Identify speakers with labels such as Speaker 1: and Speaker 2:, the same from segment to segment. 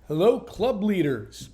Speaker 1: Hello, club leaders.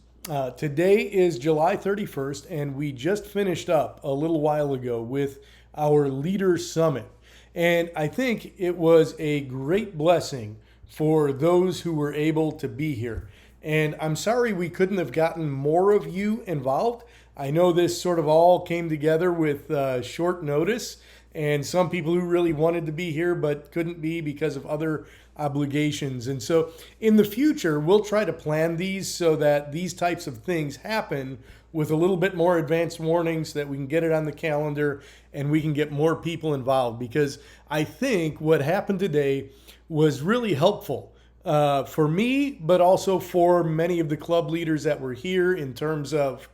Speaker 1: Today is July 31st, and we just finished up a little while ago with our Leader Summit. And I think it was a great blessing for those who were able to be here. And I'm sorry we couldn't have gotten more of you involved. I know this sort of all came together with short notice, and some people who really wanted to be here but couldn't be because of other obligations. And so in the future, we'll try to plan these so that these types of things happen with a little bit more advanced warning so that we can get it on the calendar and we can get more people involved. Because I think what happened today was really helpful for me, but also for many of the club leaders that were here in terms of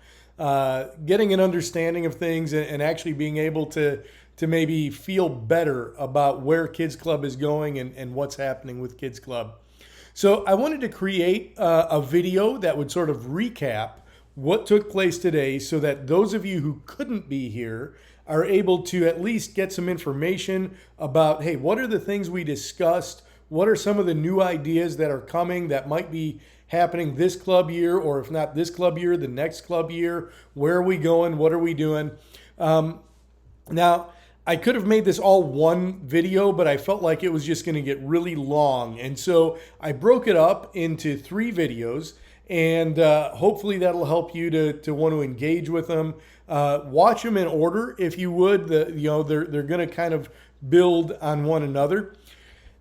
Speaker 1: getting an understanding of things and actually being able to maybe feel better about where Kids Club is going and what's happening with Kids Club. So I wanted to create a video that would sort of recap what took place today so that those of you who couldn't be here are able to at least get some information about, hey, what are the things we discussed? What are some of the new ideas that are coming that might be happening this club year, or if not this club year, the next club year? Where are we going? What are we doing? Now, I could have made this all one video, but I felt like it was just going to get really long. And so I broke it up into 3 videos, and hopefully that'll help you to want to engage with them. Watch them in order, if you would. They're going to kind of build on one another.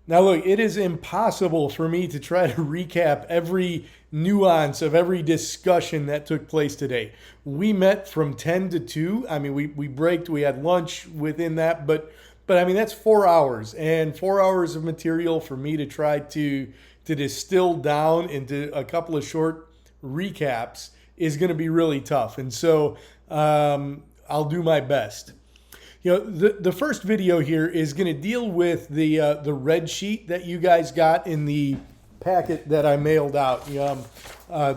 Speaker 1: Now, look, it is impossible for me to try to recap every nuance of every discussion that took place today. We met from 10 to 2. I mean, we braked, we had lunch within that, but I mean, that's 4 hours, and 4 hours of material for me to try to distill down into a couple of short recaps is going to be really tough. And so I'll do my best. You know, the first video here is going to deal with the red sheet that you guys got in the packet that I mailed out.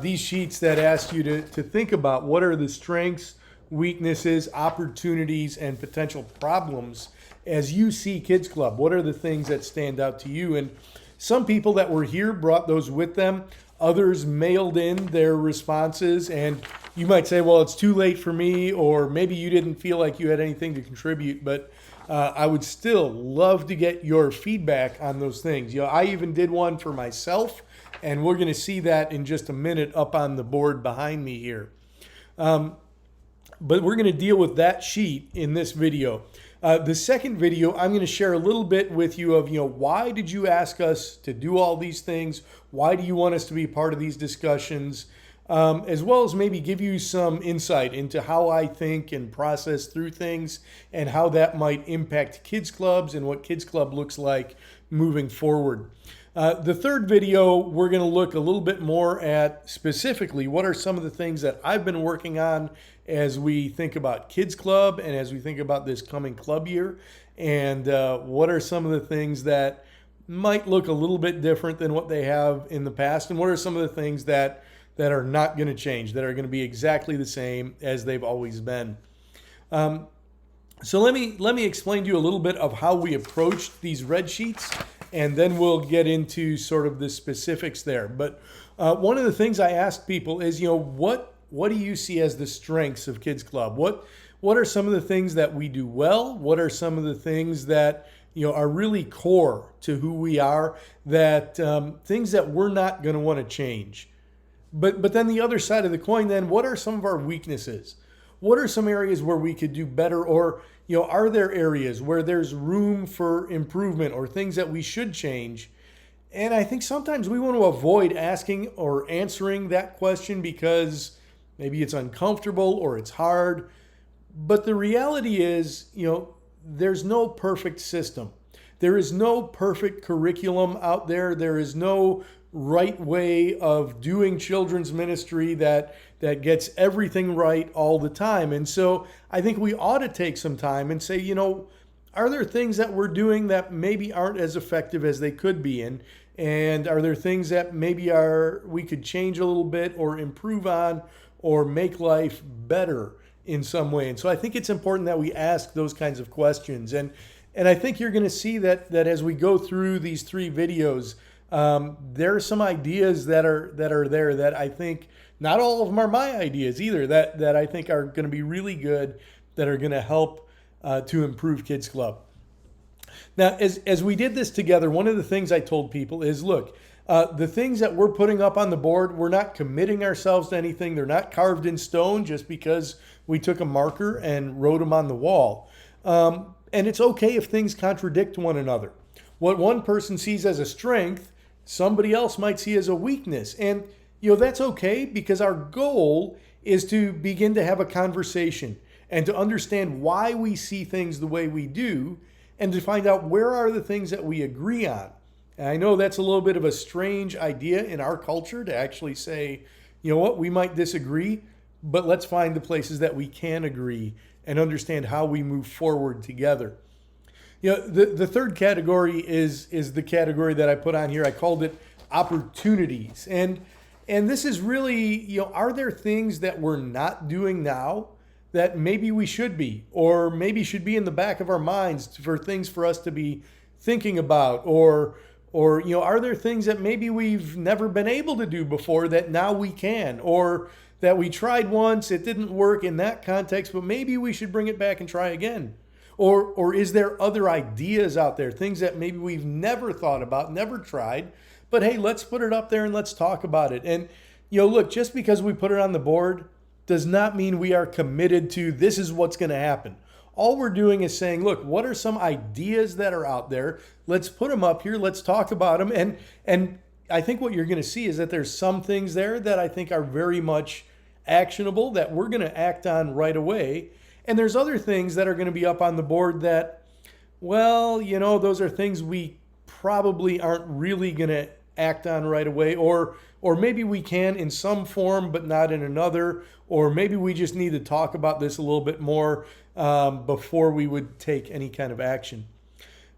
Speaker 1: These sheets that asked you to think about what are the strengths, weaknesses, opportunities, and potential problems as you see Kids Club. What are the things that stand out to you? And some people that were here brought those with them. Others mailed in their responses, and you might say, well, it's too late for me, or maybe you didn't feel like you had anything to contribute, but I would still love to get your feedback on those things. I even did one for myself, and we're going to see that in just a minute up on the board behind me here. But we're going to deal with that sheet in this video. The second video, I'm going to share a little bit with you of, why did you ask us to do all these things? Why do you want us to be part of these discussions? As well as maybe give you some insight into how I think and process through things and how that might impact kids clubs and what Kids Club looks like moving forward. The third video, we're going to look a little bit more at specifically what are some of the things that I've been working on as we think about Kids Club and as we think about this coming club year, and what are some of the things that might look a little bit different than what they have in the past, and what are some of the things that are not going to change, that are going to be exactly the same as they've always been. So let me explain to you a little bit of how we approached these red sheets, and then we'll get into sort of the specifics there. But one of the things I asked people is, what do you see as the strengths of Kids Club? What are some of the things that we do well? What are some of the things that are really core to who we are? That things that we're not going to want to change. But then the other side of the coin, then, what are some of our weaknesses? What are some areas where we could do better? Or, are there areas where there's room for improvement or things that we should change? And I think sometimes we want to avoid asking or answering that question because maybe it's uncomfortable or it's hard. But the reality is, there's no perfect system. There is no perfect curriculum out there. There is no right way of doing children's ministry that gets everything right all the time. And so I think we ought to take some time and say, are there things that we're doing that maybe aren't as effective as they could be? And are there things that maybe we could change a little bit or improve on or make life better in some way? And so I think it's important that we ask those kinds of questions. And I think you're going to see that as we go through these 3 videos, There are some ideas that are there that I think not all of them are my ideas either. That I think are going to be really good. That are going to help to improve Kids Club. Now, as we did this together, one of the things I told people is, look, the things that we're putting up on the board, we're not committing ourselves to anything. They're not carved in stone just because we took a marker and wrote them on the wall. And it's okay if things contradict one another. What one person sees as a strength, somebody else might see as a weakness. And, that's okay, because our goal is to begin to have a conversation and to understand why we see things the way we do, and to find out where are the things that we agree on. And I know that's a little bit of a strange idea in our culture to actually say, you know what, we might disagree, but let's find the places that we can agree and understand how we move forward together. The third category is the category that I put on here. I called it opportunities. And this is really, are there things that we're not doing now that maybe we should be, or maybe should be in the back of our minds for things for us to be thinking about, or are there things that maybe we've never been able to do before that now we can, or that we tried once, it didn't work in that context, but maybe we should bring it back and try again? Or is there other ideas out there, things that maybe we've never thought about, never tried, but hey, let's put it up there and let's talk about it. And, look, just because we put it on the board does not mean we are committed to this is what's going to happen. All we're doing is saying, look, what are some ideas that are out there? Let's put them up here. Let's talk about them. And I think what you're going to see is that there's some things there that I think are very much actionable that we're going to act on right away. And there's other things that are going to be up on the board that, well, those are things we probably aren't really going to act on right away, or maybe we can in some form but not in another, or maybe we just need to talk about this a little bit more before we would take any kind of action.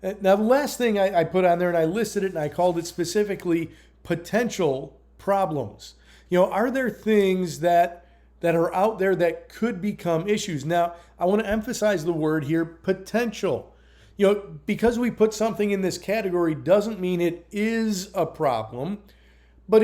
Speaker 1: Now, the last thing I put on there, and I listed it and I called it specifically potential problems. Are there things that are out there that could become issues? Now, I want to emphasize the word here, potential. Because we put something in this category doesn't mean it is a problem, but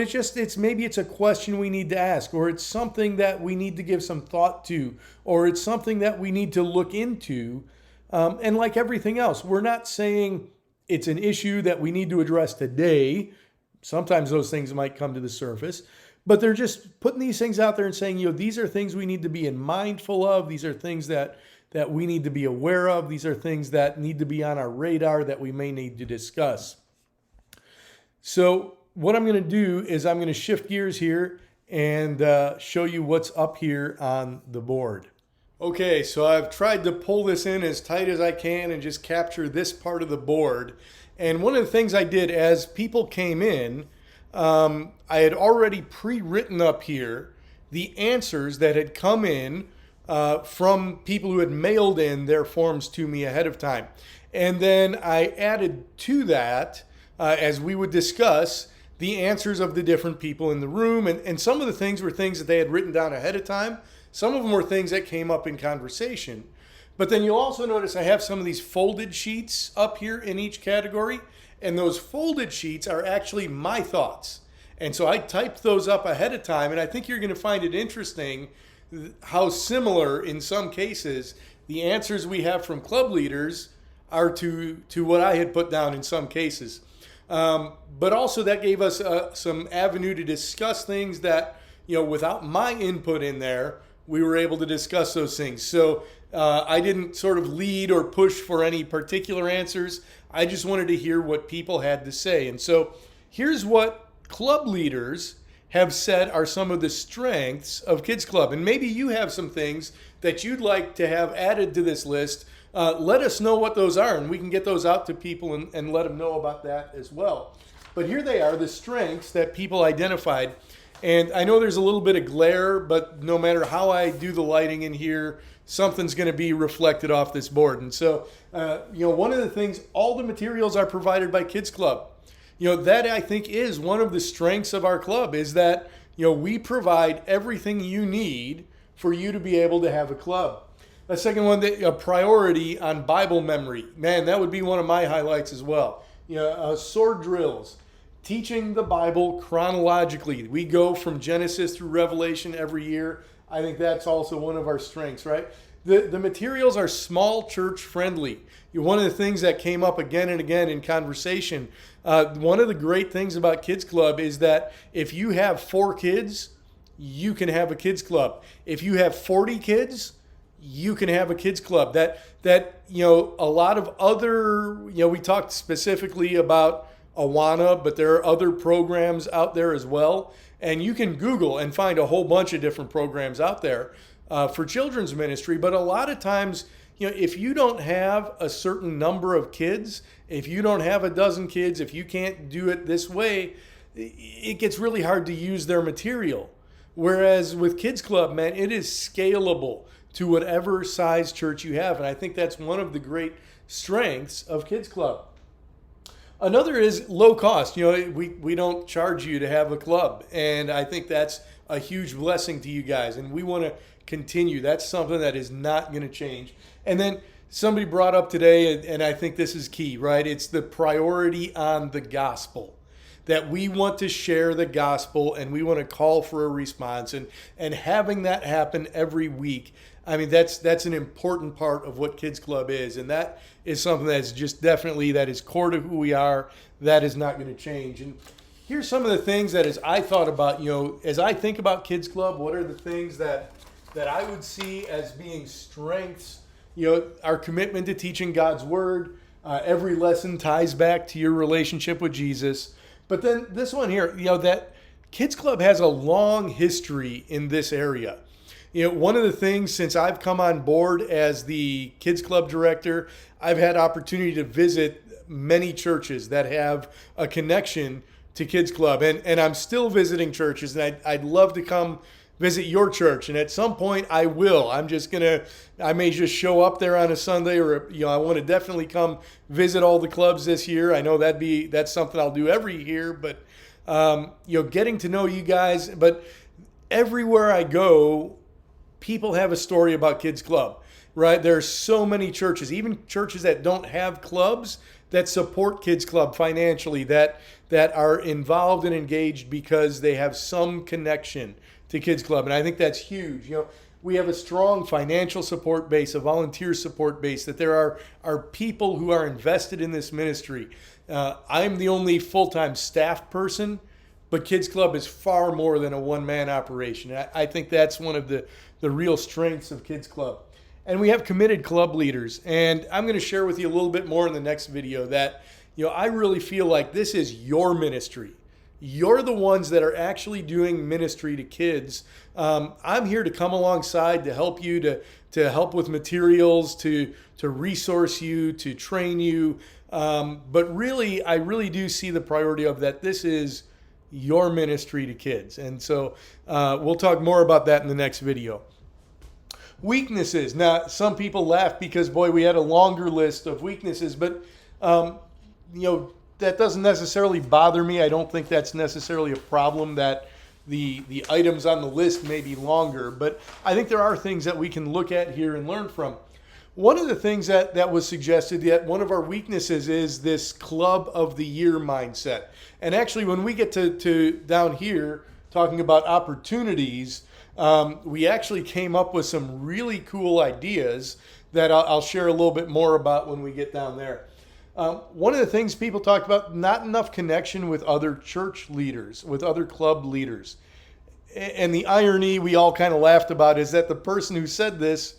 Speaker 1: maybe it's a question we need to ask, or it's something that we need to give some thought to, or it's something that we need to look into. And like everything else, we're not saying it's an issue that we need to address today. Sometimes those things might come to the surface, but they're just putting these things out there and saying, these are things we need to be mindful of. These are things that we need to be aware of. These are things that need to be on our radar that we may need to discuss. So what I'm going to do is I'm going to shift gears here and show you what's up here on the board. Okay, so I've tried to pull this in as tight as I can and just capture this part of the board. And one of the things I did as people came in, I had already pre-written up here the answers that had come in from people who had mailed in their forms to me ahead of time. And then I added to that, as we would discuss, the answers of the different people in the room. And some of the things were things that they had written down ahead of time. Some of them were things that came up in conversation. But then you'll also notice I have some of these folded sheets up here in each category. And those folded sheets are actually my thoughts. And so I typed those up ahead of time. And I think you're going to find it interesting how similar, in some cases, the answers we have from club leaders are to what I had put down in some cases. But also that gave us some avenue to discuss things that, without my input in there, we were able to discuss those things. So I didn't sort of lead or push for any particular answers. I just wanted to hear what people had to say. And so here's what club leaders have said are some of the strengths of Kids Club. And maybe you have some things that you'd like to have added to this list. Let us know what those are, and we can get those out to people and let them know about that as well. But here they are, the strengths that people identified. And I know there's a little bit of glare, but no matter how I do the lighting in here, something's going to be reflected off this board. And so, one of the things, all the materials are provided by Kids Club. That I think is one of the strengths of our club, is that, we provide everything you need for you to be able to have a club. The second one, a priority on Bible memory. Man, that would be one of my highlights as well. Sword drills, teaching the Bible chronologically. We go from Genesis through Revelation every year. I think that's also one of our strengths, right? The materials are small church friendly. One of the things that came up again and again in conversation, one of the great things about Kids Club is that if you have 4 kids, you can have a kids club. If you have 40 kids, you can have a kids club. That a lot of other, we talked specifically about Awana, but there are other programs out there as well. And you can Google and find a whole bunch of different programs out there for children's ministry. But a lot of times, if you don't have a certain number of kids, if you don't have a dozen kids, if you can't do it this way, it gets really hard to use their material. Whereas with Kids Club, man, it is scalable to whatever size church you have. And I think that's one of the great strengths of Kids Club. Another is low cost. We don't charge you to have a club. And I think that's a huge blessing to you guys. And we want to continue. That's something that is not going to change. And then somebody brought up today, and I think this is key, right? It's the priority on the gospel. That we want to share the gospel and we want to call for a response. And having that happen every week, I mean, that's an important part of what Kids Club is. And that is something that's just definitely, that is core to who we are. That is not going to change. And here's some of the things that as I thought about, as I think about Kids Club, what are the things that I would see as being strengths? Our commitment to teaching God's word. Every lesson ties back to your relationship with Jesus. But then this one here, that Kids Club has a long history in this area. One of the things since I've come on board as the Kids Club director, I've had opportunity to visit many churches that have a connection to Kids Club. And I'm still visiting churches, and I'd love to come visit your church. And at some point I will. I may just show up there on a Sunday, or, I want to definitely come visit all the clubs this year. I know that's something I'll do every year, but, getting to know you guys. But everywhere I go, people have a story about Kids Club, right? There are so many churches, even churches that don't have clubs, that support Kids Club financially, that are involved and engaged because they have some connection to Kids Club. And I think that's huge. We have a strong financial support base, a volunteer support base, that there are people who are invested in this ministry. I'm the only full-time staff person, but Kids Club is far more than a one-man operation. I think that's one of the real strengths of Kids Club. And we have committed club leaders. And I'm going to share with you a little bit more in the next video that, I really feel like this is your ministry. You're the ones that are actually doing ministry to kids. I'm here to come alongside to help you, to help with materials, to resource you, to train you. But really, I really do see the priority of that. This is your ministry to kids. And so we'll talk more about that in the next video. Weaknesses. Now, some people laugh because, boy, we had a longer list of weaknesses, but, that doesn't necessarily bother me. I don't think that's necessarily a problem that the items on the list may be longer, but I think there are things that we can look at here and learn from. One of the things that was suggested, that one of our weaknesses is this club of the year mindset. And actually, when we get to down here talking about opportunities, we actually came up with some really cool ideas that I'll share a little bit more about when we get down there. One of the things people talked about, not enough connection with other church leaders, with other club leaders. And the irony we all kind of laughed about is that the person who said this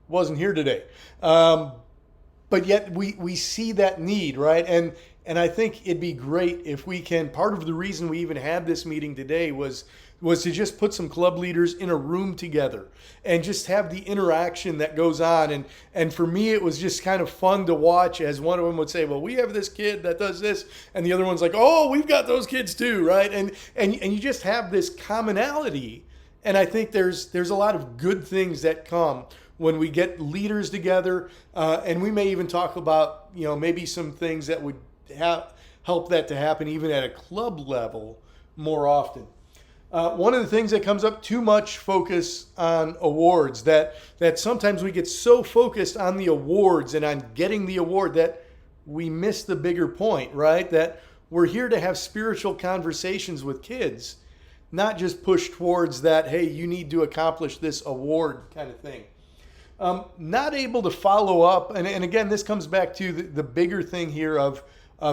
Speaker 1: wasn't here today. But yet we see that need, right? And I think it'd be great if we can, part of the reason we even had this meeting today was to just put some club leaders in a room together and just have the interaction that goes on. And for me, it was just kind of fun to watch as one of them would say, well, we have this kid that does this. And the other one's like, oh, we've got those kids too, right? And you just have this commonality. And I think there's a lot of good things that come when we get leaders together. And we may even talk about, maybe some things that would help that to happen even at a club level more often. One of the things that comes up, too much focus on awards, that sometimes we get so focused on the awards and on getting the award that we miss the bigger point, right? That we're here to have spiritual conversations with kids, not just push towards that, hey, you need to accomplish this award kind of thing. Not able to follow up, and again, this comes back to the bigger thing here of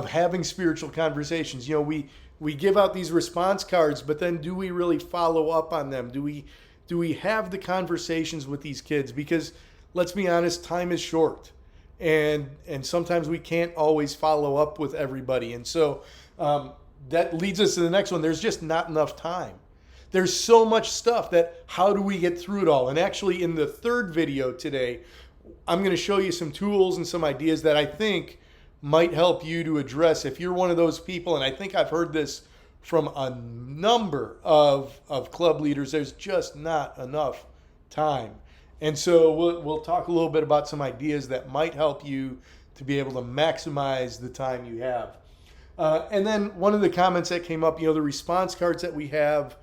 Speaker 1: having spiritual conversations. You know, we give out these response cards, but then do we really follow up on them? Do we have the conversations with these kids? Because let's be honest, time is short, and sometimes we can't always follow up with everybody, and so that leads us to the next one. There's just not enough time. There's so much stuff that how do we get through it all? And actually in the third video today, I'm going to show you some tools and some ideas that I think might help you to address if you're one of those people. And I think I've heard this from a number of club leaders. There's just not enough time. And so we'll talk a little bit about some ideas that might help you to be able to maximize the time you have. And then one of the comments that came up, you know, the response cards that we have,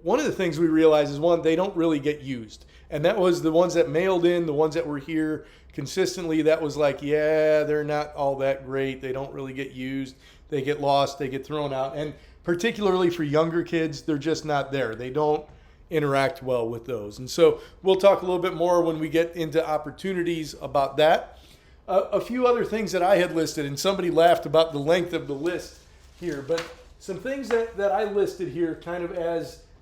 Speaker 1: one of the things we realize is, one, they don't really get used. And that was the ones that mailed in, the ones that were here consistently, that was like, yeah, they're not all that great. They don't really get used. They get lost. They get thrown out. And particularly for younger kids, they're just not there. They don't interact well with those. And so we'll talk a little bit more when we get into opportunities about that. A few other things that I had listed, and somebody laughed about the length of the list here, but some things that I listed here kind of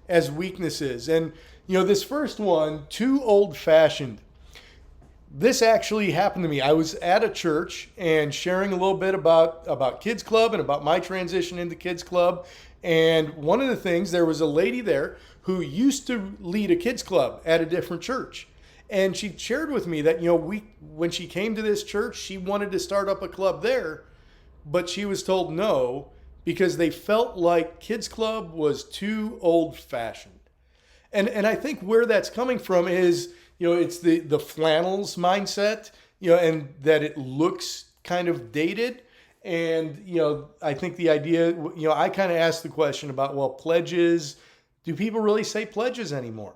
Speaker 1: as weaknesses. And, you know, this first one, too old-fashioned. This actually happened to me. I was at a church and sharing a little bit about Kids Club and about my transition into Kids Club. And one of the things, there was a lady there who used to lead a Kids Club at a different church. And she shared with me that, you know, when she came to this church, she wanted to start up a club there, but she was told no, because they felt like Kids Club was too old-fashioned. And I think where that's coming from is, you know, it's the flannels mindset, you know, and that it looks kind of dated. And, you know, I think the idea, you know, I kind of asked the question about, well, pledges, do people really say pledges anymore?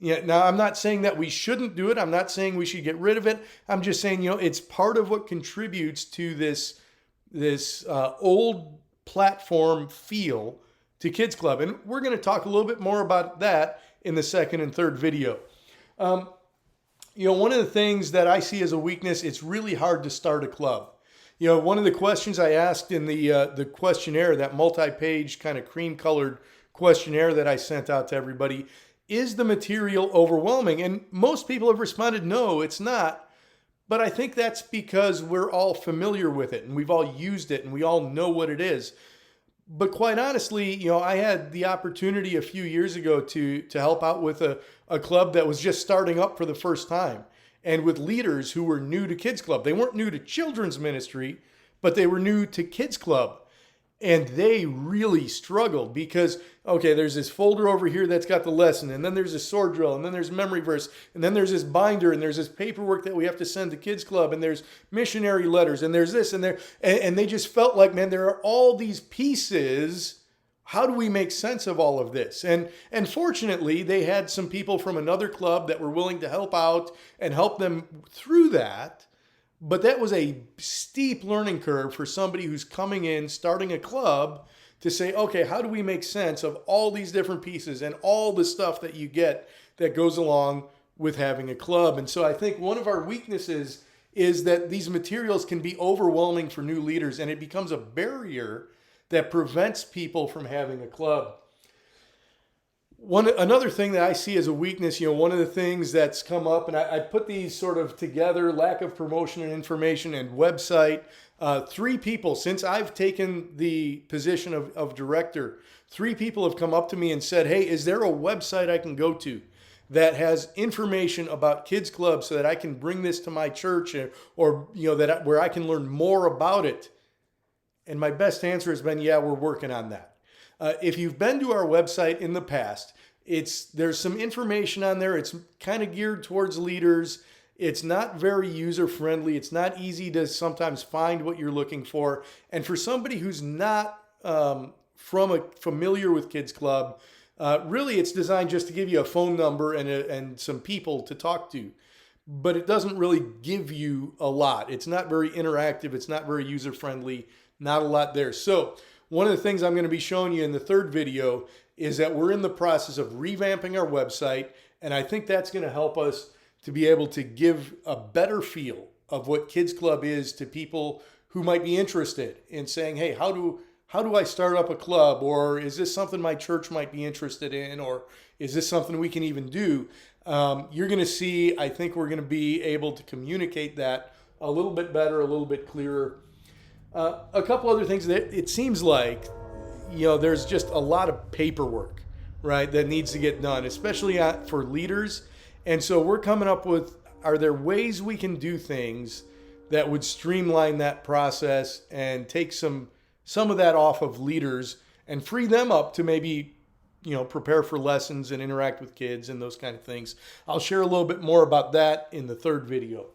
Speaker 1: Yeah, now, I'm not saying that we shouldn't do it. I'm not saying we should get rid of it. I'm just saying, you know, it's part of what contributes to this old platform feel to Kids Club. And we're going to talk a little bit more about that in the second and third video. You know, one of the things that I see as a weakness, it's really hard to start a club. You know, one of the questions I asked in the questionnaire, that multi-page kind of cream-colored questionnaire that I sent out to everybody, is the material overwhelming? And most people have responded, no, it's not. But I think that's because we're all familiar with it and we've all used it and we all know what it is. But quite honestly, you know, I had the opportunity a few years ago to help out with a club that was just starting up for the first time, and with leaders who were new to Kids Club. They weren't new to children's ministry, but they were new to Kids Club. And they really struggled because, okay, there's this folder over here that's got the lesson, and then there's a sword drill, and then there's memory verse, and then there's this binder, and there's this paperwork that we have to send to Kids Club, and there's missionary letters, and there's this, and there, and they just felt like, man, there are all these pieces. How do we make sense of all of this? And fortunately, they had some people from another club that were willing to help out and help them through that. But that was a steep learning curve for somebody who's coming in, starting a club, to say, okay, how do we make sense of all these different pieces and all the stuff that you get that goes along with having a club? And so I think one of our weaknesses is that these materials can be overwhelming for new leaders, and it becomes a barrier that prevents people from having a club. Another thing that I see as a weakness, you know, one of the things that's come up, and I put these sort of together, lack of promotion and information and website. 3 people, since I've taken the position of director, 3 people have come up to me and said, hey, is there a website I can go to that has information about Kids Club so that I can bring this to my church, or you know, where I can learn more about it? And my best answer has been, yeah, we're working on that. If you've been to our website in the past, there's some information on there. It's kind of geared towards leaders. It's not very user-friendly. It's not easy to sometimes find what you're looking for. And for somebody who's not familiar with Kids Club, really it's designed just to give you a phone number and some people to talk to. But it doesn't really give you a lot. It's not very interactive. It's not very user-friendly. not a lot there. So one of the things I'm going to be showing you in the third video is that we're in the process of revamping our website. And I think that's going to help us to be able to give a better feel of what Kids Club is to people who might be interested in saying, hey, how do I start up a club? Or is this something my church might be interested in? Or is this something we can even do? You're going to see, I think we're going to be able to communicate that a little bit better, a little bit clearer. A couple other things that it seems like, there's just a lot of paperwork, right, that needs to get done, especially for leaders. And so we're coming up with, are there ways we can do things that would streamline that process and take some of that off of leaders and free them up to maybe, prepare for lessons and interact with kids and those kind of things. I'll share a little bit more about that in the third video.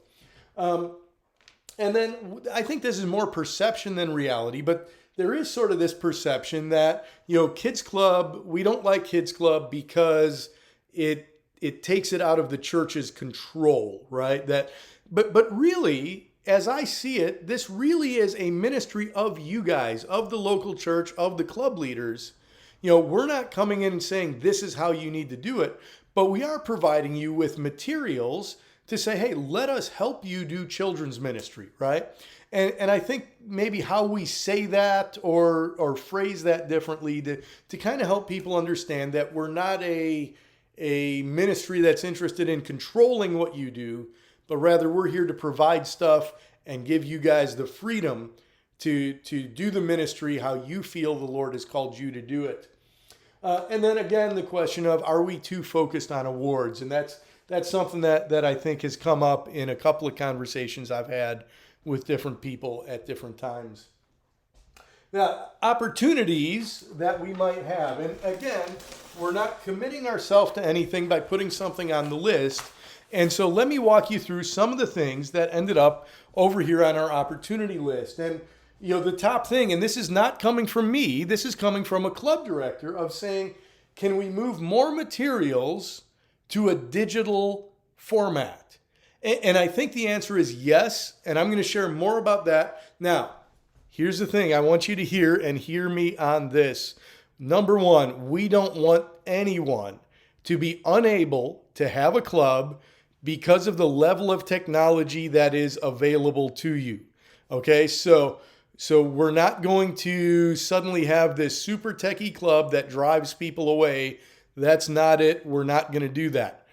Speaker 1: And then I think this is more perception than reality, but there is sort of this perception that, Kids Club, we don't like Kids Club because it takes it out of the church's control, right? But really, as I see it, this really is a ministry of you guys, of the local church, of the club leaders. We're not coming in and saying this is how you need to do it, but we are providing you with materials to say, hey, let us help you do children's ministry, right? And I think maybe how we say that or phrase that differently to kind of help people understand that we're not a ministry that's interested in controlling what you do, but rather we're here to provide stuff and give you guys the freedom to do the ministry how you feel the Lord has called you to do it. And then again, the question of, are we too focused on awards? And that's something that I think has come up in a couple of conversations I've had with different people at different times. Now, opportunities that we might have. And again, we're not committing ourselves to anything by putting something on the list. And so let me walk you through some of the things that ended up over here on our opportunity list. And, the top thing, and this is not coming from me, this is coming from a club director of saying, can we move more materials to a digital format? And I think the answer is yes, and I'm going to share more about that. Now, here's the thing I want you to hear and hear me on this. Number one, we don't want anyone to be unable to have a club because of the level of technology that is available to you. Okay, so we're not going to suddenly have this super techie club that drives people away. That's not it. We're not going to do that.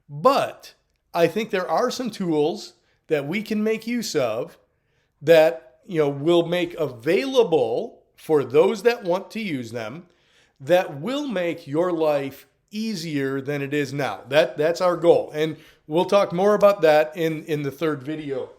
Speaker 1: But I think there are some tools that we can make use of that, will make available for those that want to use them, that will make your life easier than it is now. That's our goal. And we'll talk more about that in the third video.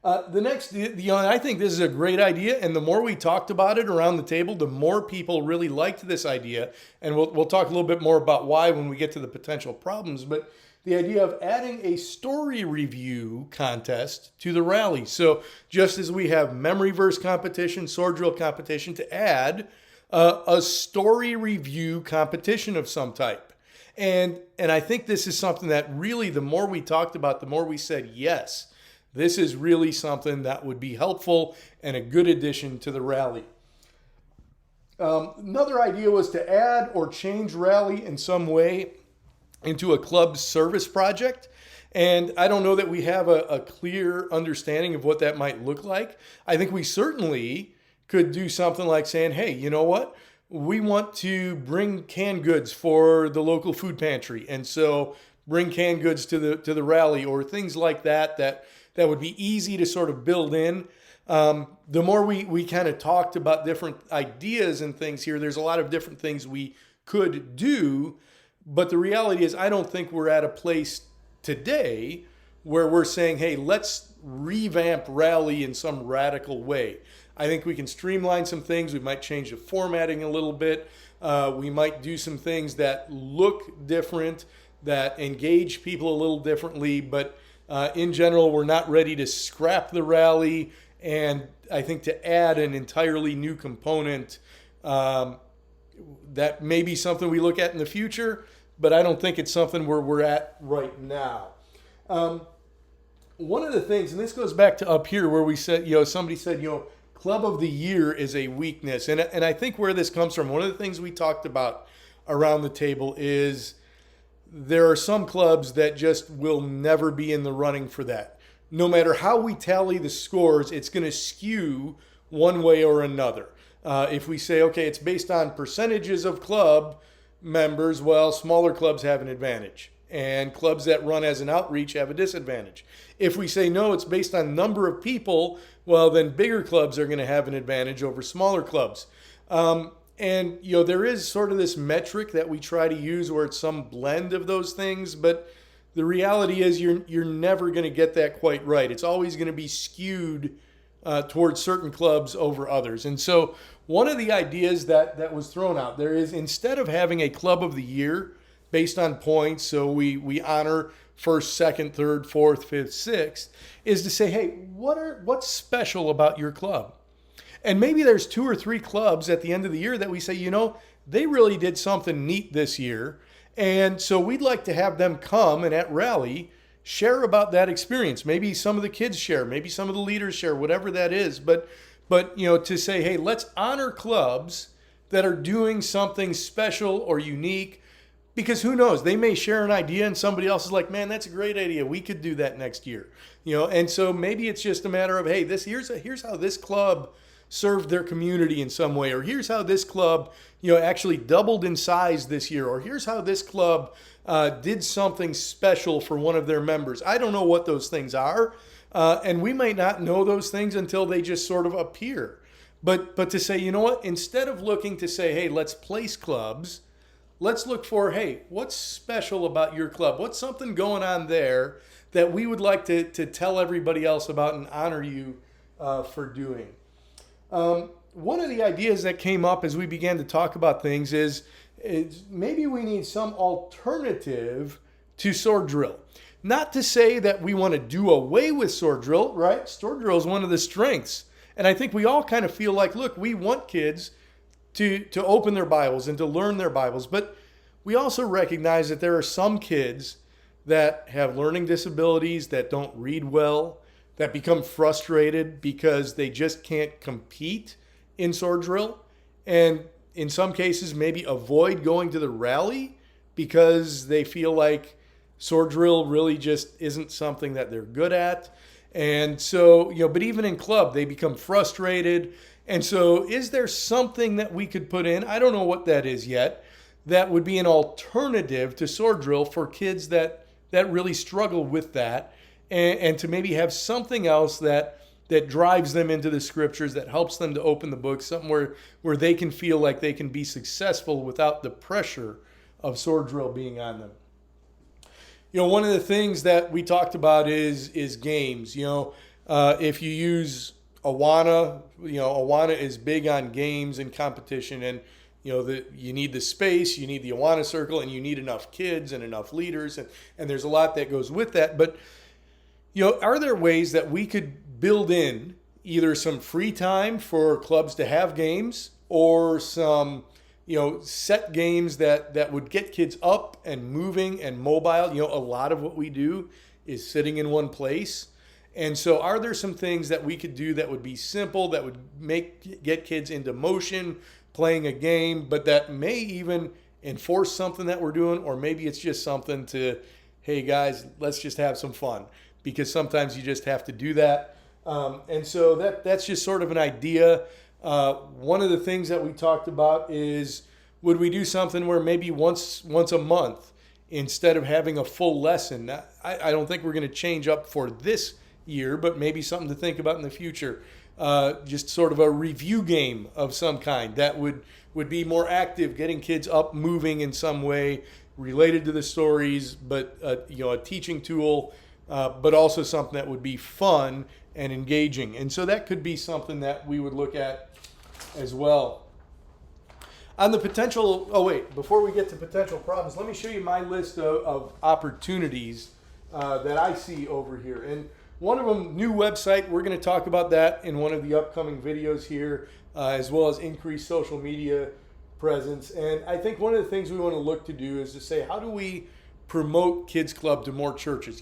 Speaker 1: The next, I think this is a great idea, and the more we talked about it around the table, the more people really liked this idea. And we'll talk a little bit more about why when we get to the potential problems. But the idea of adding a story review contest to the rally. So just as we have memory verse competition, sword drill competition, to add a story review competition of some type. And I think this is something that really, the more we talked about, the more we said, yes, this is really something that would be helpful and a good addition to the rally. Another idea was to add or change rally in some way into a club service project. And I don't know that we have a clear understanding of what that might look like. I think we certainly could do something like saying, hey, you know what? We want to bring canned goods for the local food pantry. And so bring canned goods to the rally, or things like that would be easy to sort of build in. The more we kind of talked about different ideas and things here, there's a lot of different things we could do. But the reality is, I don't think we're at a place today where we're saying, hey, let's revamp rally in some radical way. I think we can streamline some things. We might change the formatting a little bit. We might do some things that look different, that engage people a little differently. But in general, we're not ready to scrap the rally. And I think to add an entirely new component, that may be something we look at in the future, but I don't think it's something where we're at right now. One of the things, and this goes back to up here where we said, somebody said, Club of the Year is a weakness. And I think where this comes from, one of the things we talked about around the table is there are some clubs that just will never be in the running for that. No matter how we tally the scores, it's going to skew one way or another. If we say, okay, it's based on percentages of club members, well, smaller clubs have an advantage. And clubs that run as an outreach have a disadvantage. If we say, no, it's based on number of people, well, then bigger clubs are going to have an advantage over smaller clubs. And, there is sort of this metric that we try to use where it's some blend of those things, but the reality is you're never going to get that quite right. It's always going to be skewed towards certain clubs over others. And so one of the ideas that was thrown out there is, instead of having a Club of the Year based on points, so we honor first, second, third, fourth, fifth, sixth, is to say, hey, what's special about your club? And maybe there's 2 or 3 clubs at the end of the year that we say, they really did something neat this year. And so we'd like to have them come and at Rally share about that experience. Maybe some of the kids share, maybe some of the leaders share, whatever that is. But to say, hey, let's honor clubs that are doing something special or unique, because who knows, they may share an idea and somebody else is like, man, that's a great idea. We could do that next year. And so maybe it's just a matter of, hey, here's how this club served their community in some way, or here's how this club, actually doubled in size this year, or here's how this club did something special for one of their members. I don't know what those things are, and we might not know those things until they just sort of appear. But to say, you know what, instead of looking to say, hey, let's place clubs, let's look for, hey, what's special about your club? What's something going on there that we would like to tell everybody else about and honor you for doing? One of the ideas that came up as we began to talk about things is maybe we need some alternative to sword drill. Not to say that we want to do away with sword drill, right? Sword drill is one of the strengths. And I think we all kind of feel like, look, we want kids to open their Bibles and to learn their Bibles. But we also recognize that there are some kids that have learning disabilities, that don't read well, that become frustrated because they just can't compete in sword drill, and in some cases maybe avoid going to the rally because they feel like sword drill really just isn't something that they're good at. And so, but even in club, they become frustrated. And so is there something that we could put in? I don't know what that is yet. That would be an alternative to sword drill for kids that really struggle with that. And to maybe have something else that drives them into the scriptures, that helps them to open the book, something where they can feel like they can be successful without the pressure of sword drill being on them. One of the things that we talked about is games. If you use Awana, Awana is big on games and competition, and you need the space, you need the Awana circle, and you need enough kids and enough leaders, and there's a lot that goes with that. But are there ways that we could build in either some free time for clubs to have games, or some, set games that would get kids up and moving and mobile? A lot of what we do is sitting in one place. And so are there some things that we could do that would be simple, that would get kids into motion, playing a game, but that may even enforce something that we're doing? Or maybe it's just something to, hey guys, let's just have some fun. Because sometimes you just have to do that. And so that's just sort of an idea. One of the things that we talked about is, would we do something where maybe once a month, instead of having a full lesson? I don't think we're going to change up for this year, but maybe something to think about in the future. Just sort of a review game of some kind that would be more active, getting kids up, moving in some way related to the stories, but a teaching tool. But also something that would be fun and engaging. And so that could be something that we would look at as well. On the potential, before we get to potential problems, let me show you my list of opportunities that I see over here. And one of them, new website, we're going to talk about that in one of the upcoming videos here, as well as increased social media presence. And I think one of the things we want to look to do is to say, how do we promote Kids Club to more churches?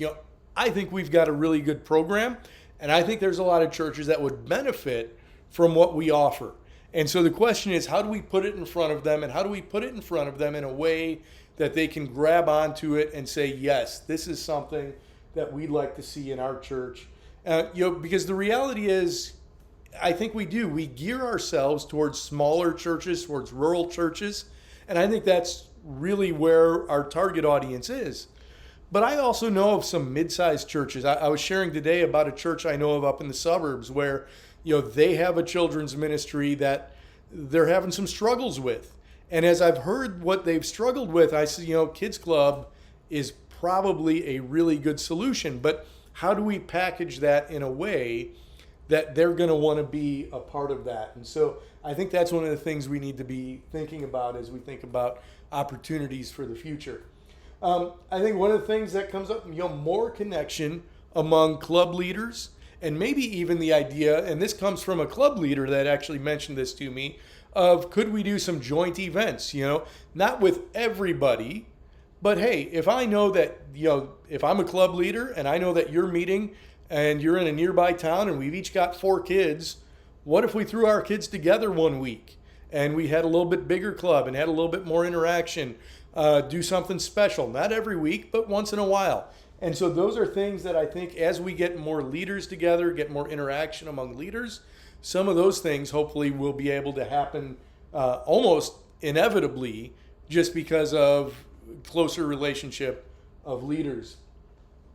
Speaker 1: I think we've got a really good program, and I think there's a lot of churches that would benefit from what we offer. And so the question is, how do we put it in front of them, and how do we put it in front of them in a way that they can grab onto it and say, yes, this is something that we'd like to see in our church. Because the reality is, I think we gear ourselves towards smaller churches, towards rural churches, and I think that's really where our target audience is. But I also know of some mid-sized churches. I was sharing today about a church I know of up in the suburbs where, they have a children's ministry that they're having some struggles with. And as I've heard what they've struggled with, I said, Kids Club is probably a really good solution. But how do we package that in a way that they're going to want to be a part of that? And so I think that's one of the things we need to be thinking about as we think about opportunities for the future. I think one of the things that comes up, more connection among club leaders, and maybe even the idea, and this comes from a club leader that actually mentioned this to me, of could we do some joint events, not with everybody, but hey, if I know that, if I'm a club leader and I know that you're meeting and you're in a nearby town and we've each got 4 kids, what if we threw our kids together one week and we had a little bit bigger club and had a little bit more interaction, do something special, not every week, but once in a while. And so those are things that I think as we get more leaders together, get more interaction among leaders, some of those things hopefully will be able to happen almost inevitably just because of closer relationship of leaders.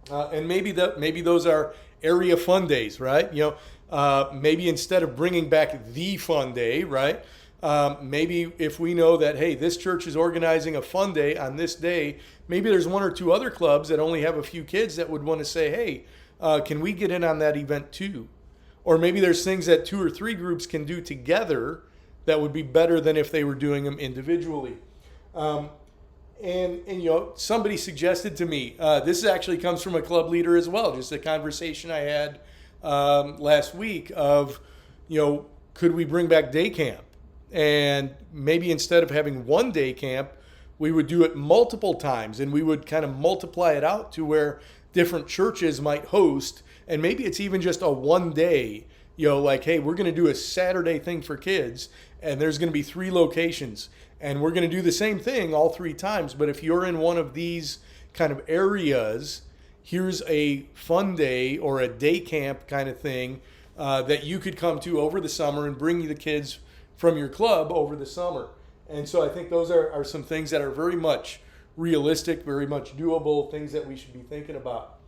Speaker 1: And maybe those are area fun days, right? Maybe instead of bringing back the fun day, right? Maybe if we know that, hey, this church is organizing a fun day on this day, maybe there's 1 or 2 other clubs that only have a few kids that would want to say, hey, can we get in on that event too? Or maybe there's things that 2 or 3 groups can do together that would be better than if they were doing them individually. And somebody suggested to me, this actually comes from a club leader as well, just a conversation I had last week of, could we bring back day camp? And maybe instead of having 1 day camp, we would do it multiple times, and we would kind of multiply it out to where different churches might host. And maybe it's even just a 1 day, like, hey, we're going to do a Saturday thing for kids, and there's going to be 3 locations, and we're going to do the same thing all 3 times. But if you're in one of these kind of areas, here's a fun day or a day camp kind of thing that you could come to over the summer and bring the kids from your club over the summer. And so I think those are some things that are very much realistic, very much doable, things that we should be thinking about.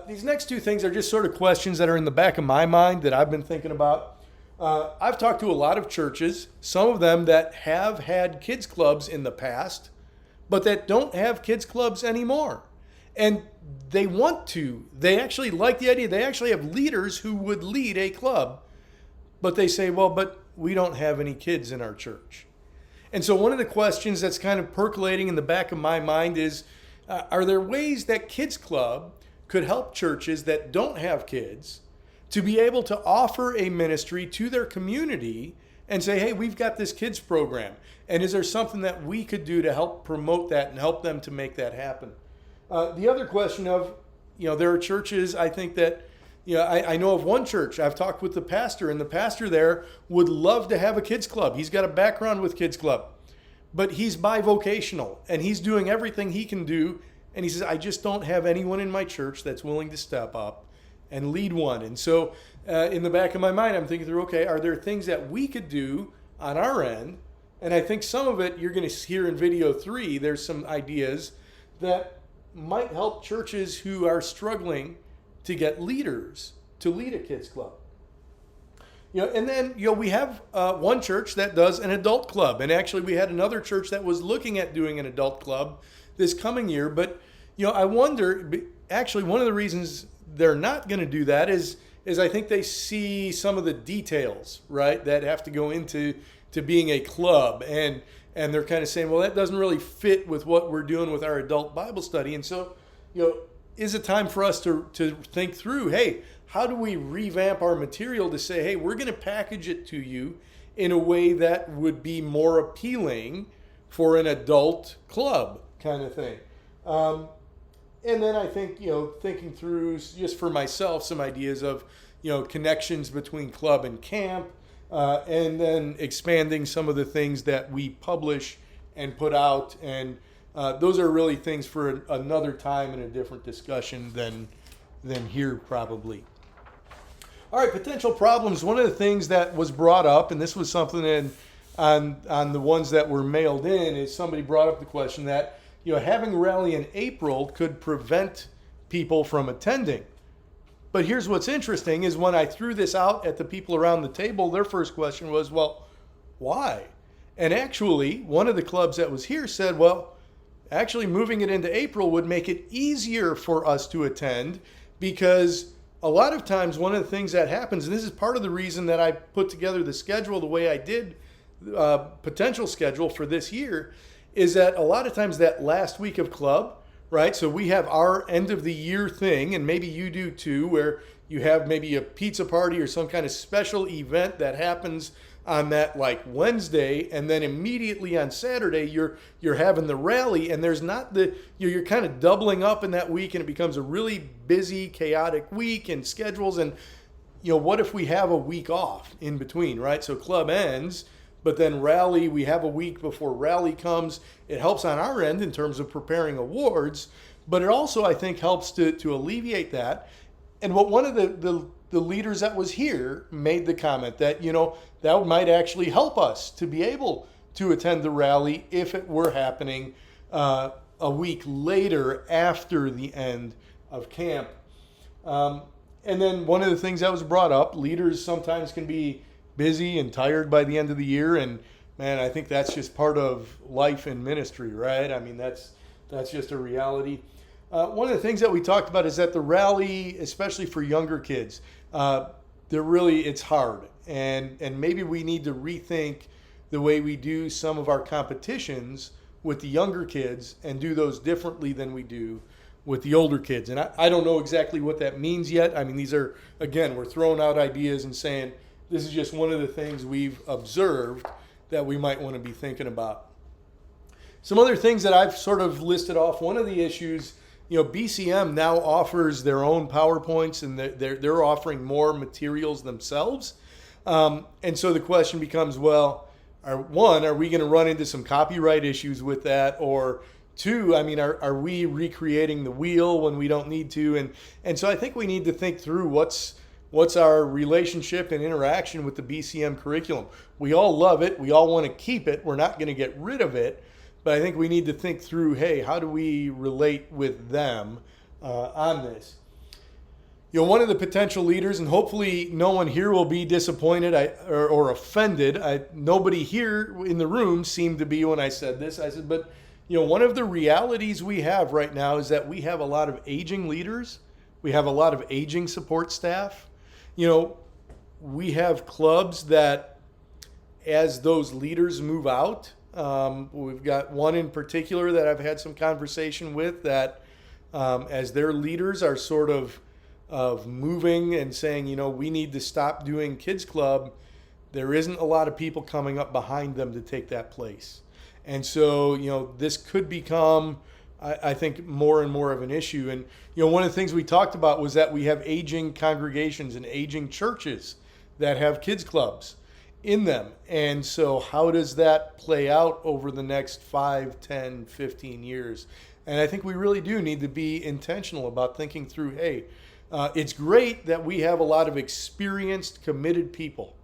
Speaker 1: These next 2 things are just sort of questions that are in the back of my mind that I've been thinking about. I've talked to a lot of churches, some of them that have had kids clubs in the past, but that don't have kids clubs anymore. And they want to. They actually like the idea. They actually have leaders who would lead a club, but they say, well, but we don't have any kids in our church. And so one of the questions that's kind of percolating in the back of my mind is, are there ways that Kids Club could help churches that don't have kids to be able to offer a ministry to their community and say, hey, we've got this kids program. And is there something that we could do to help promote that and help them to make that happen? The other question of, there are churches, I think that, I know of one church, I've talked with the pastor, and the pastor there would love to have a kids club. He's got a background with kids club, but he's bivocational, and he's doing everything he can do. And he says, I just don't have anyone in my church that's willing to step up and lead one. And so in the back of my mind, I'm thinking through, okay, are there things that we could do on our end? And I think some of it you're going to hear in video 3. There's some ideas that might help churches who are struggling to get leaders to lead a kids club. And then, we have one church that does an adult club. And actually, we had another church that was looking at doing an adult club this coming year. But, I wonder, actually, one of the reasons they're not going to do that is I think they see some of the details, right, that have to go into being a club. And they're kind of saying, well, that doesn't really fit with what we're doing with our adult Bible study. And so, is it time for us to think through, hey, how do we revamp our material to say, hey, we're going to package it to you in a way that would be more appealing for an adult club kind of thing. And then I think, thinking through just for myself some ideas of, connections between club and camp, and then expanding some of the things that we publish and put out. And those are really things for another time and a different discussion than here probably. All right, potential problems. One of the things that was brought up, and this was something on the ones that were mailed in, is somebody brought up the question that having a rally in April could prevent people from attending. But here's what's interesting is when I threw this out at the people around the table, their first question was, well, why? And actually, one of the clubs that was here said, well, actually moving it into April would make it easier for us to attend, because a lot of times one of the things that happens, and this is part of the reason that I put together the schedule the way I did, potential schedule for this year, is that a lot of times that last week of club, right? So we have our end of the year thing, and maybe you do too, where you have maybe a pizza party or some kind of special event that happens on that like Wednesday, and then immediately on Saturday you're having the rally, and there's not you're kind of doubling up in that week, and it becomes a really busy, chaotic week and schedules. And what if we have a week off in between, right? So club ends, but then rally, we have a week before rally comes. It helps on our end in terms of preparing awards, but it also, I think, helps to alleviate that. And what one of the leaders that was here made the comment that, that might actually help us to be able to attend the rally if it were happening a week later after the end of camp. And then one of the things that was brought up, leaders sometimes can be busy and tired by the end of the year, and man, I think that's just part of life in ministry, right? I mean, that's just a reality. One of the things that we talked about is that the rally, especially for younger kids, it's hard, and maybe we need to rethink the way we do some of our competitions with the younger kids and do those differently than we do with the older kids. And I don't know exactly what that means yet. I mean, these are, again, we're throwing out ideas and saying, this is just one of the things we've observed that we might want to be thinking about. Some other things that I've sort of listed off, one of the issues, BCM now offers their own PowerPoints, and they're offering more materials themselves. And so the question becomes, well, are we going to run into some copyright issues with that? Or two, I mean, are we recreating the wheel when we don't need to? And so I think we need to think through what's our relationship and interaction with the BCM curriculum. We all love it. We all want to keep it. We're not going to get rid of it. But I think we need to think through, hey, how do we relate with them on this? One of the potential leaders, and hopefully no one here will be disappointed or offended. Nobody here in the room seemed to be when I said this. I said, but one of the realities we have right now is that we have a lot of aging leaders. We have a lot of aging support staff. We have clubs that, as those leaders move out, we've got one in particular that I've had some conversation with that, as their leaders are sort of moving and saying, we need to stop doing kids club, there isn't a lot of people coming up behind them to take that place. And so, this could become, I think, more and more of an issue. And, one of the things we talked about was that we have aging congregations and aging churches that have kids clubs in them. And so how does that play out over the next 5, 10, 15 years? And I think we really do need to be intentional about thinking through, hey, it's great that we have a lot of experienced, committed people,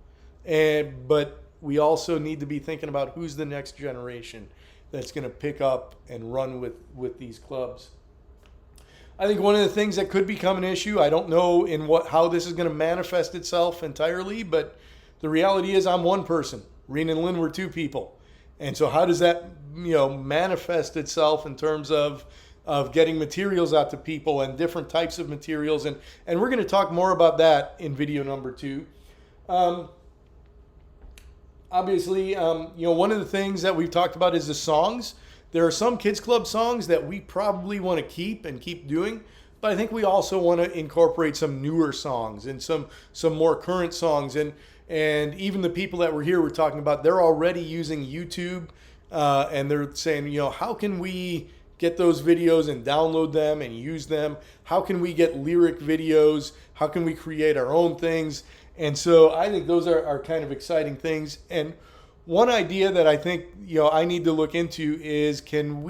Speaker 1: but we also need to be thinking about who's the next generation that's going to pick up and run with these clubs. I think one of the things that could become an issue, I don't know how this is going to manifest itself entirely, but the reality is I'm one person. Rena and Lynn were two people. And so how does that manifest itself in terms of getting materials out to people and different types of materials? And we're going to talk more about that in video number 2. Obviously, one of the things that we've talked about is the songs. There are some kids club songs that we probably want to keep doing, but I think we also want to incorporate some newer songs and some more current songs. And even the people that were here were talking about, they're already using YouTube, and they're saying, how can we get those videos and download them and use them? How can we get lyric videos? How can we create our own things? And so I think those are kind of exciting things. And one idea that I think I need to look into is can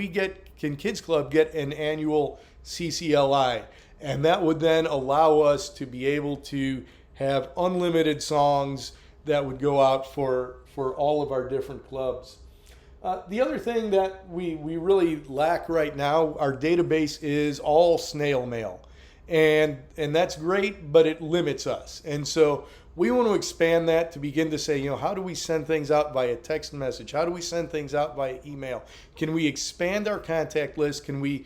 Speaker 1: Kids Club get an annual CCLI? And that would then allow us to be able to have unlimited songs that would go out for all of our different clubs. The other thing that we really lack right now, our database is all snail mail. And that's great, but it limits us. And so we want to expand that to begin to say, how do we send things out via text message? How do we send things out via email? Can we expand our contact list? Can we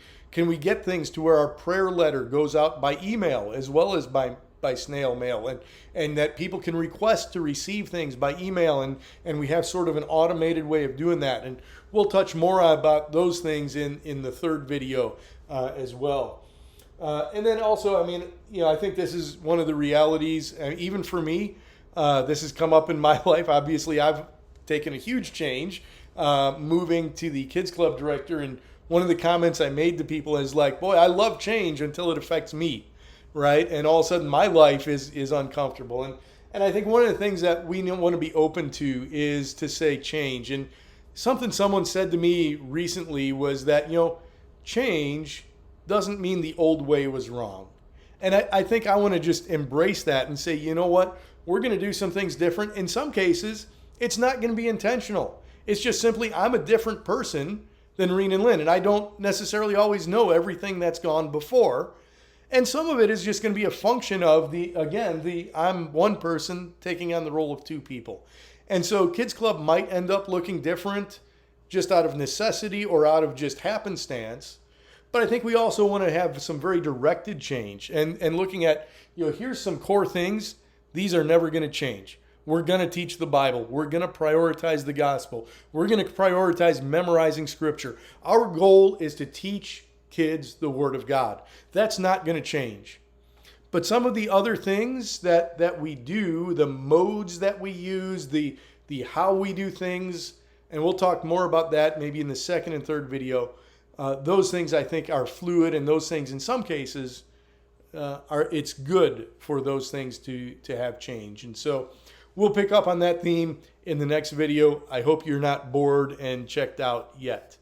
Speaker 1: get things to where our prayer letter goes out by email as well as by snail mail, and that people can request to receive things by email, and we have sort of an automated way of doing that. And we'll touch more about those things in the third video as well. And then also, I think this is one of the realities, even for me, this has come up in my life. Obviously, I've taken a huge change moving to the Kids Club director, and one of the comments I made to people is like, boy, I love change until it affects me. Right? And all of a sudden my life is uncomfortable. And I think one of the things that we want to be open to is to say change. And something someone said to me recently was that, change doesn't mean the old way was wrong. And I think I want to just embrace that and say, you know what? We're going to do some things different. In some cases, it's not going to be intentional. It's just simply I'm a different person than Reen and Lynn. And I don't necessarily always know everything that's gone before. And some of it is just going to be a function of I'm one person taking on the role of two people. And so Kids Club might end up looking different just out of necessity or out of just happenstance. But I think we also want to have some very directed change and looking at, here's some core things. These are never going to change. We're going to teach the Bible. We're going to prioritize the gospel. We're going to prioritize memorizing scripture. Our goal is to teach kids the Word of God. That's not going to change. But some of the other things that we do, the modes that we use, the how we do things, and we'll talk more about that maybe in the second and third video, those things I think are fluid, and those things in some cases it's good for those things to have change. And so we'll pick up on that theme in the next video. I hope you're not bored and checked out yet.